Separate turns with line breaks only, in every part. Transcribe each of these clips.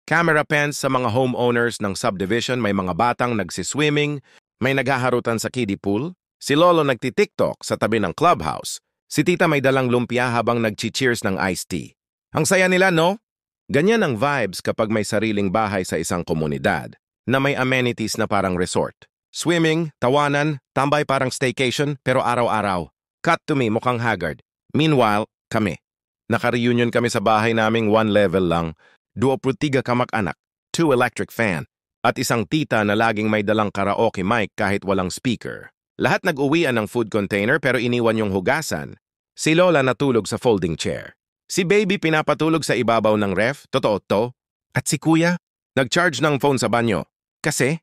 Camera pens sa mga homeowners ng subdivision, may mga batang nagsiswimming, may naghaharutan sa kiddie pool, si Lolo nagtitiktok sa tabi ng clubhouse, si Tita may dalang lumpia habang nagchi-cheers ng iced tea. Ang saya nila, no? Ganyan ang vibes kapag may sariling bahay sa isang komunidad na may amenities na parang resort. Swimming, tawanan, tambay parang staycation pero araw-araw. Cut to me, mukhang haggard. Meanwhile, kami. Naka-reunion kami sa bahay naming one level lang, 23 kamag-anak, 2 electric fan, at isang tita na laging may dalang karaoke mic kahit walang speaker. Lahat nag-uwian ng food container pero iniwan yung hugasan. Si Lola natulog sa folding chair. Si Baby pinapatulog sa ibabaw ng ref, totoo to. At si Kuya, nag-charge ng phone sa banyo. Kasi,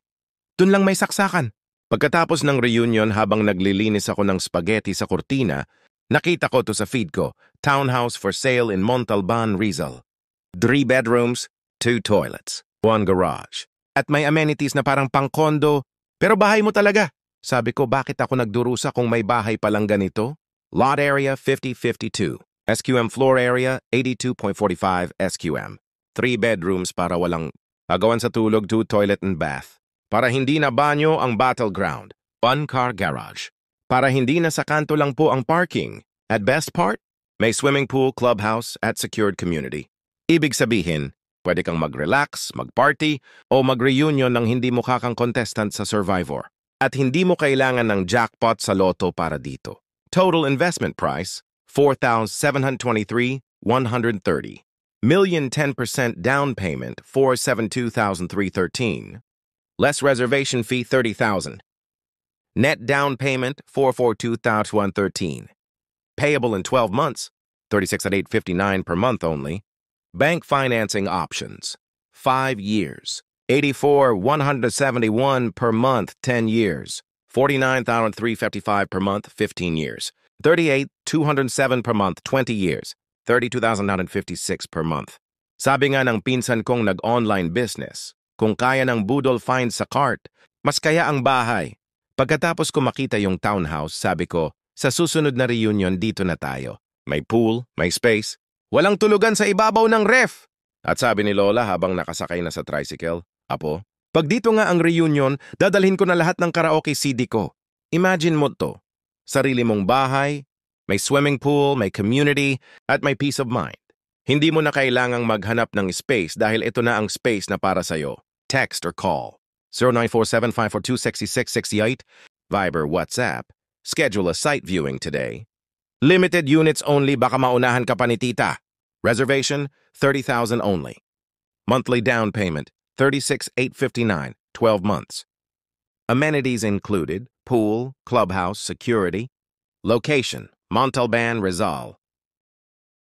dun lang may saksakan. Pagkatapos ng reunion habang naglilinis ako ng spaghetti sa kurtina, nakita ko to sa feed ko, townhouse for sale in Montalban, Rizal. 3 bedrooms, 2 toilets, 1 garage. At may amenities na parang pang-condo, pero bahay mo talaga. Sabi ko, bakit ako nagdurusa kung may bahay palang ganito? Lot area 5052. SQM floor area 82.45 SQM. 3 bedrooms para walang agawan sa tulog, 2 toilet and bath. Para hindi na banyo ang battleground. 1 car garage. Para hindi na sa kanto lang po ang parking. At best part, may swimming pool, clubhouse at secured community. Ibig sabihin, pwede kang mag-relax, mag-party o mag-reunion ng hindi mukha kang contestant sa Survivor. At hindi mo kailangan ng jackpot sa loto para dito. Total investment price, $4,723,130. Million 10% down payment, $472,313. Less reservation fee, $30,000. Net down payment, $442,113. Payable in 12 months, $36,859 per month only. Bank financing options, 5 years, $84,171 per month, 10 years. $49,355 per month, 15 years. $38,207 per month, 20 years. $32,956 per month. Sabi nga ng pinsan kong nag-online business, kung kaya ng budol find sa cart, mas kaya ang bahay. Pagkatapos ko makita yung townhouse, sabi ko, sa susunod na reunion dito na tayo. May pool, may space, walang tulugan sa ibabaw ng ref. At sabi ni Lola habang nakasakay na sa tricycle, Apo, pag dito nga ang reunion, dadalhin ko na lahat ng karaoke CD ko. Imagine mo to. Sarili mong bahay, may swimming pool, may community, at may peace of mind. Hindi mo na kailangang maghanap ng space dahil ito na ang space na para sa'yo. Text or call. 0947-542-6668, Viber, WhatsApp. Schedule a site viewing today. Limited units only, baka maunahan ka pa ni Tita. Reservation, $30,000 only. Monthly down payment, $36,859, 12 months. Amenities included, pool, clubhouse, security. Location, Montalban, Rizal.